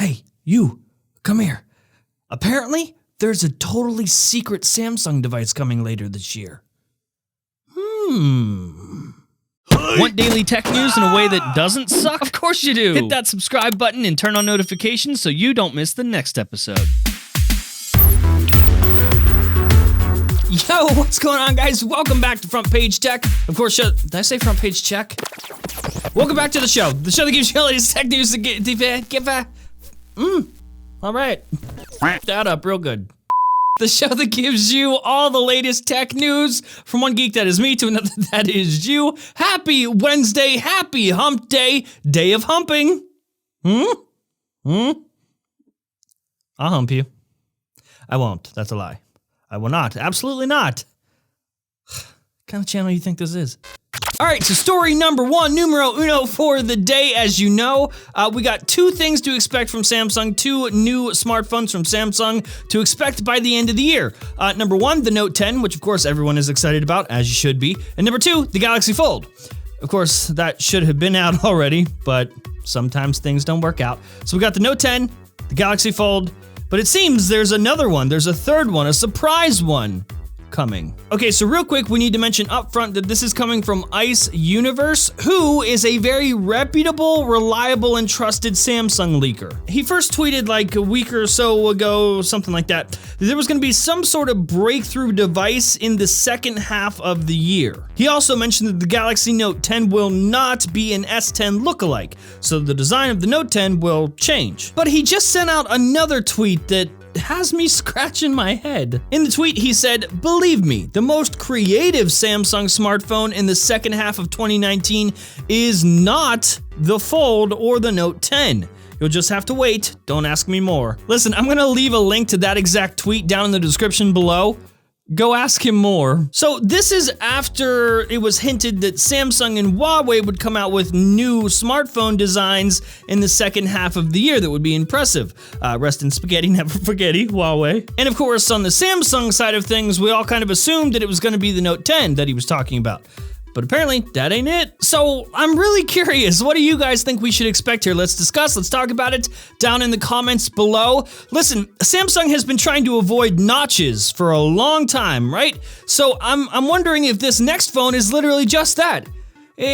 Hey, you, come here. Apparently, there's a totally secret Samsung device coming later this year. Want daily tech news in a way that doesn't suck? Of course you do. Hit that subscribe button and turn on notifications so you don't miss the next episode. Yo, what's going on, guys? Welcome back to Front Page Tech. Of course, did I say Front Page Check? Welcome back to the show that gives you all latest tech news to give all right. That up real good. The show that gives you all the latest tech news from one geek that is me to another that is you. Happy Wednesday, happy hump day, day of humping. I'll hump you. I won't, that's a lie. I will not, absolutely not. What kind of channel you think this is? All right, so story number one, numero uno for the day. As you know, we got two things to expect from Samsung, two new smartphones from Samsung to expect by the end of the year. Number one, the Note 10, which of course everyone is excited about, as you should be. And number two, the Galaxy Fold. Of course, that should have been out already, but sometimes things don't work out. So we got the Note 10, the Galaxy Fold, but it seems there's another one, there's a third one, a surprise one coming. Okay, so real quick, we need to mention up front that this is coming from Ice Universe, who is a very reputable, reliable, and trusted Samsung leaker. He first tweeted like a week or so ago, something like that there was gonna be some sort of breakthrough device in the second half of the year. He also mentioned that the Galaxy Note 10 will not be an S10 lookalike, so the design of the Note 10 will change. But he just sent out another tweet that has me scratching my head. In the tweet, he said, "Believe me, the most creative Samsung smartphone in the second half of 2019 is not the Fold or the Note 10. You'll just have to wait, don't ask me more." Listen, I'm gonna leave a link to that exact tweet down in the description below. Go ask him more. So this is after it was hinted that Samsung and Huawei would come out with new smartphone designs in the second half of the year that would be impressive. Rest in spaghetti, never forgetty, Huawei. And of course, on the Samsung side of things, we all kind of assumed that it was gonna be the Note 10 that he was talking about. But apparently, that ain't it. So I'm really curious, what do you guys think we should expect here? Let's discuss, let's talk about it down in the comments below. Listen, Samsung has been trying to avoid notches for a long time, right? So I'm wondering if this next phone is literally just that.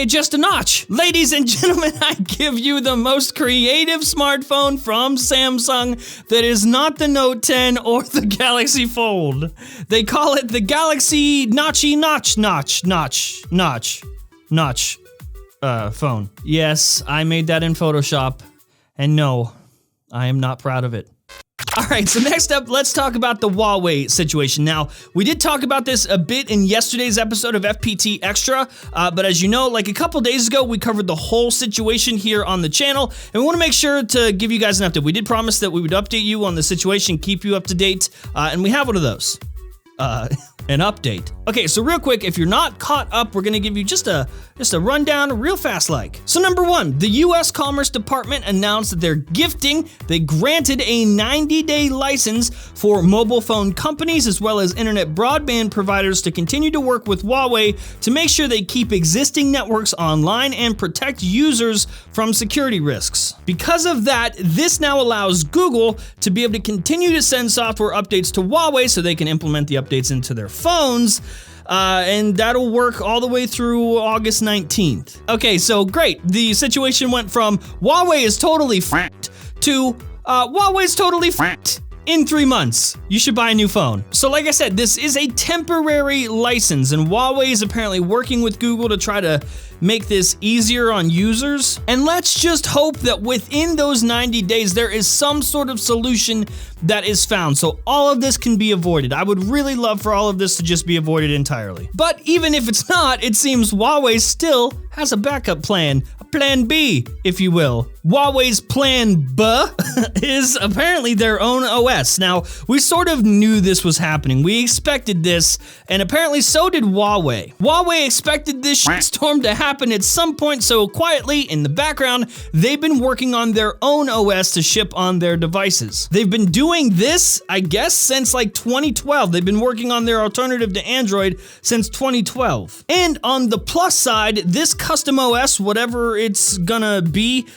Just a notch. Ladies and gentlemen, I give you the most creative smartphone from Samsung that is not the Note 10 or the Galaxy Fold. They call it the Galaxy Notchy Notch phone. Yes, I made that in Photoshop, and no, I am not proud of it. All right, so next up, let's talk about the Huawei situation. Now, we did talk about this a bit in yesterday's episode of FPT Extra, but as you know, like a couple days ago, we covered the whole situation here on the channel, and we want to make sure to give you guys an update. We did promise that we would update you on the situation, keep you up to date, and we have one of those. An update. Okay, so real quick, if you're not caught up, we're gonna give you just a rundown real fast like. So number one, the US Commerce Department announced that they granted a 90-day license for mobile phone companies as well as internet broadband providers to continue to work with Huawei to make sure they keep existing networks online and protect users from security risks. Because of that, this now allows Google to be able to continue to send software updates to Huawei so they can implement the updates into their phones, and that'll work all the way through August 19th. Okay, so great. The situation went from Huawei is totally f***ed to Huawei's totally f***ed. In 3 months, you should buy a new phone. So like I said, this is a temporary license, and Huawei is apparently working with Google to try to make this easier on users. And let's just hope that within those 90 days, there is some sort of solution that is found, so all of this can be avoided. I would really love for all of this to just be avoided entirely. But even if it's not, it seems Huawei still has a backup plan, a plan B, if you will. Huawei's plan B is apparently their own OS. Now, we sort of knew this was happening. We expected this, and apparently so did Huawei. Huawei expected this shitstorm to happen at some point, so quietly, in the background, they've been working on their own OS to ship on their devices. They've been doing this, I guess, since like 2012. They've been working on their alternative to Android since 2012. And on the plus side, this custom OS, whatever it's gonna be,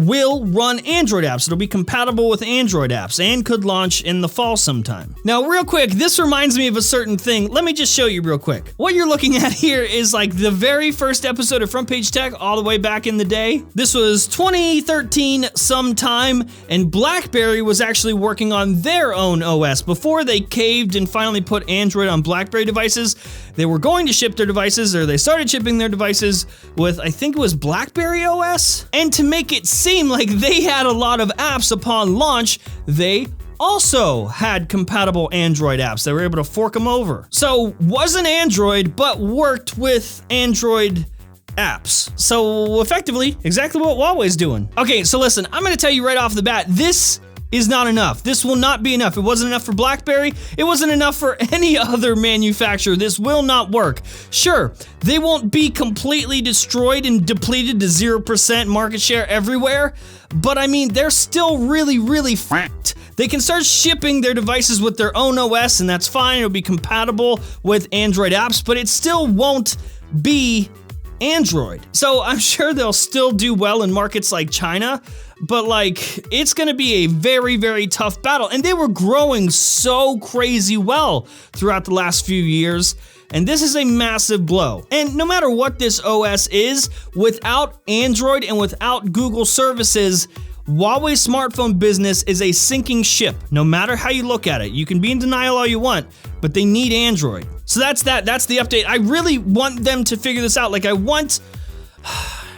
will run Android apps. It'll be compatible with Android apps and could launch in the fall sometime. Now, real quick, this reminds me of a certain thing. Let me just show you real quick. What you're looking at here is like the very first episode of Front Page Tech all the way back in the day. This was 2013 sometime, and BlackBerry was actually working on their own OS. Before they caved and finally put Android on BlackBerry devices, they were going to ship their devices, or they started shipping their devices with, I think it was BlackBerry OS. And to make it seem like they had a lot of apps upon launch, they also had compatible Android apps. They were able to fork them over. So wasn't Android, but worked with Android apps. So effectively, exactly what Huawei's doing. Okay, so listen, I'm gonna tell you right off the bat, this is not enough. This will not be enough. It wasn't enough for BlackBerry. It wasn't enough for any other manufacturer. This will not work. Sure, they won't be completely destroyed and depleted to 0% market share everywhere, but I mean, they're still really, really f***ed. They can start shipping their devices with their own OS, and that's fine. It'll be compatible with Android apps, but it still won't be Android. So I'm sure they'll still do well in markets like China, but like, it's gonna be a very, very tough battle. And they were growing so crazy well throughout the last few years, and this is a massive blow. And no matter what this OS is, without Android and without Google services, Huawei's smartphone business is a sinking ship, no matter how you look at it. You can be in denial all you want, but they need Android. So that's that. That's the update. I really want them to figure this out. Like, I want...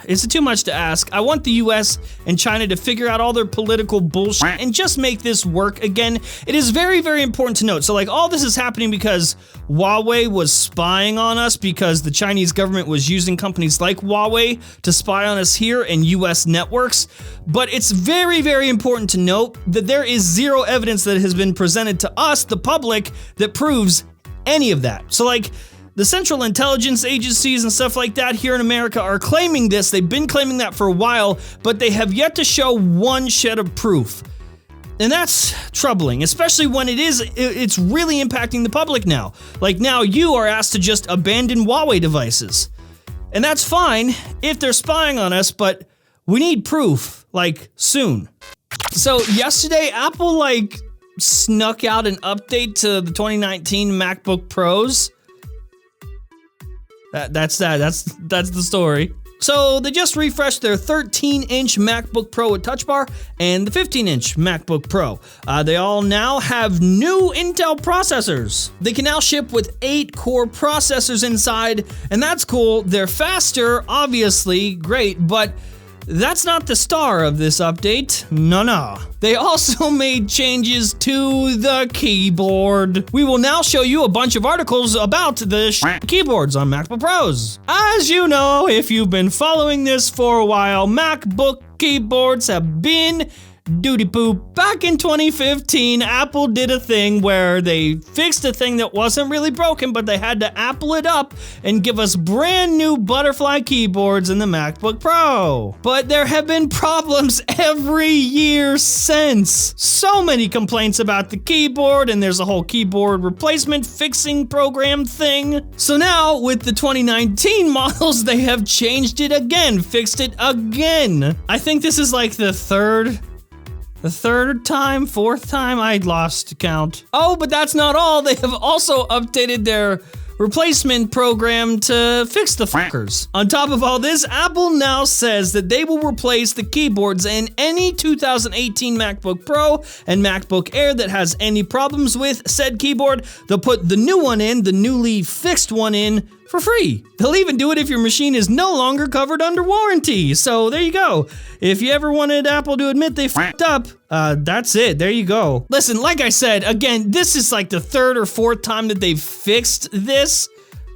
Is it too much to ask? I want the US and China to figure out all their political bullshit and just make this work again. It is very, very important to note. So like, all this is happening because Huawei was spying on us, because the Chinese government was using companies like Huawei to spy on us here in US networks. But it's very, very important to note that there is zero evidence that has been presented to us, the public, that proves any of that. So like, the Central Intelligence Agencies and stuff like that here in America are claiming this. They've been claiming that for a while, but they have yet to show one shed of proof. And that's troubling, especially when it's really impacting the public now. Like, now you are asked to just abandon Huawei devices. And that's fine if they're spying on us, but we need proof, like, soon. So yesterday, Apple, like, snuck out an update to the 2019 MacBook Pros. That's the story. So they just refreshed their 13-inch MacBook Pro with Touch Bar and the 15-inch MacBook Pro. They all now have new Intel processors. They can now ship with 8 core processors inside, and that's cool. They're faster, obviously, great, but that's not the star of this update. No. They also made changes to the keyboard. We will now show you a bunch of articles about the keyboards on MacBook Pros. As you know, if you've been following this for a while, MacBook keyboards have been duty poop. Back in 2015, Apple did a thing where they fixed a thing that wasn't really broken, but they had to Apple it up and give us brand new butterfly keyboards in the MacBook Pro. But there have been problems every year since. So many complaints about the keyboard, and there's a whole keyboard replacement fixing program thing. So now, with the 2019 models, they have changed it again, fixed it again. I think this is like the fourth time, I'd lost count. Oh, but that's not all. They have also updated their replacement program to fix the fuckers. On top of all this, Apple now says that they will replace the keyboards in any 2018 MacBook Pro and MacBook Air that has any problems with said keyboard. They'll put the new one in, the newly fixed one in, for free. They'll even do it if your machine is no longer covered under warranty. So there you go. If you ever wanted Apple to admit they f***ed up, that's it. There you go. Listen, like I said, again, this is like the third or fourth time that they've fixed this,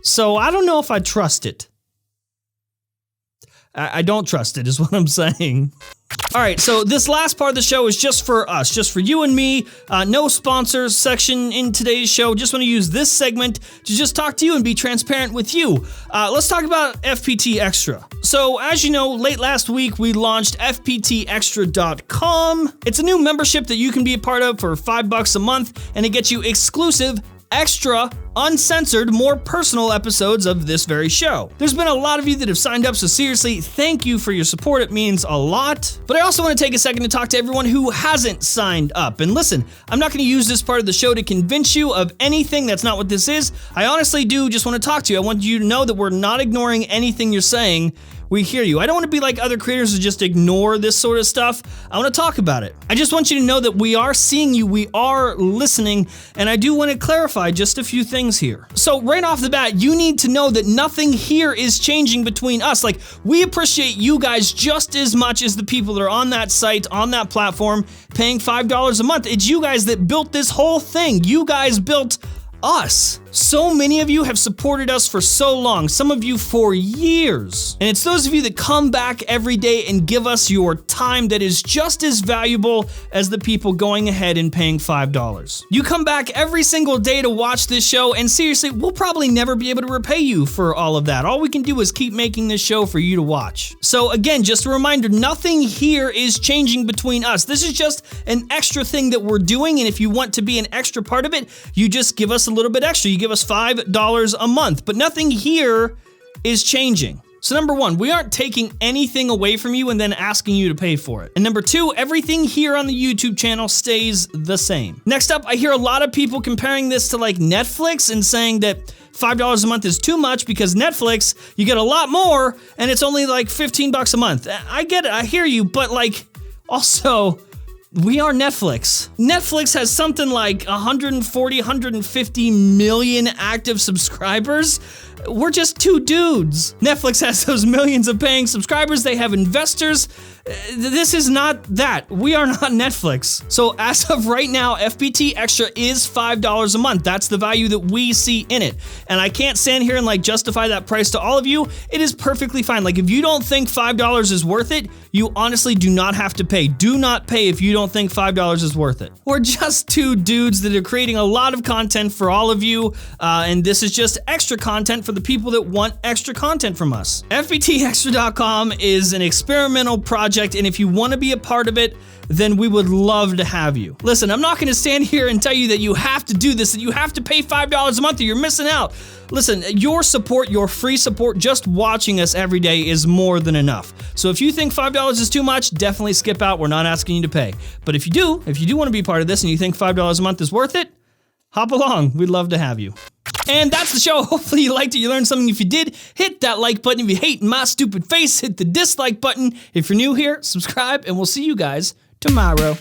so I don't know if I trust it. I don't trust it, is what I'm saying. All right, so this last part of the show is just for us, just for you and me. No sponsors section in today's show. Just want to use this segment to just talk to you and be transparent with you. Let's talk about FPT Extra. So as you know, late last week, we launched FPTExtra.com. It's a new membership that you can be a part of for $5 a month, and it gets you exclusive extra uncensored, more personal episodes of this very show. There's been a lot of you that have signed up, so seriously, thank you for your support. It means a lot. But I also want to take a second to talk to everyone who hasn't signed up. And listen, I'm not going to use this part of the show to convince you of anything. That's not what this is. I honestly do just want to talk to you. I want you to know that we're not ignoring anything you're saying. We hear you. I don't want to be like other creators who just ignore this sort of stuff. I want to talk about it. I just want you to know that we are seeing you, we are listening, and I do want to clarify just a few things here. So right off the bat, you need to know that nothing here is changing between us. Like, we appreciate you guys just as much as the people that are on that site, on that platform, paying $5 a month. It's you guys that built this whole thing. You guys built us. So many of you have supported us for so long, some of you for years. And it's those of you that come back every day and give us your time that is just as valuable as the people going ahead and paying $5. You come back every single day to watch this show, and seriously, we'll probably never be able to repay you for all of that. All we can do is keep making this show for you to watch. So again, just a reminder, nothing here is changing between us. This is just an extra thing that we're doing, and if you want to be an extra part of it, you just give us a little bit extra. You give us $5 a month, but nothing here is changing. So number one, we aren't taking anything away from you and then asking you to pay for it. And number two, everything here on the YouTube channel stays the same. Next up, I hear a lot of people comparing this to like Netflix and saying that $5 a month is too much because Netflix, you get a lot more and it's only like 15 bucks a month. I get it, I hear you, but like also, we are Netflix. Netflix has something like 140, 150 million active subscribers. We're just two dudes. Netflix has those millions of paying subscribers. They have investors. This is not that. We are not Netflix. So as of right now, FPT Extra is $5 a month. That's the value that we see in it. And I can't stand here and like justify that price to all of you. It is perfectly fine. Like if you don't think $5 is worth it, you honestly do not have to pay. Do not pay if you don't think $5 is worth it. We're just two dudes that are creating a lot of content for all of you. And this is just extra content for the people that want extra content from us. FPTextra.com is an experimental project, and if you want to be a part of it, then we would love to have you. Listen, I'm not going to stand here and tell you that you have to do this, that you have to pay $5 a month or you're missing out. Listen, your support, your free support, just watching us every day is more than enough. So if you think $5 is too much, definitely skip out. We're not asking you to pay. But if you do want to be part of this and you think $5 a month is worth it, hop along. We'd love to have you. And that's the show. Hopefully you liked it. You learned something. If you did, hit that like button. If you hate my stupid face, hit the dislike button. If you're new here, subscribe, and we'll see you guys tomorrow.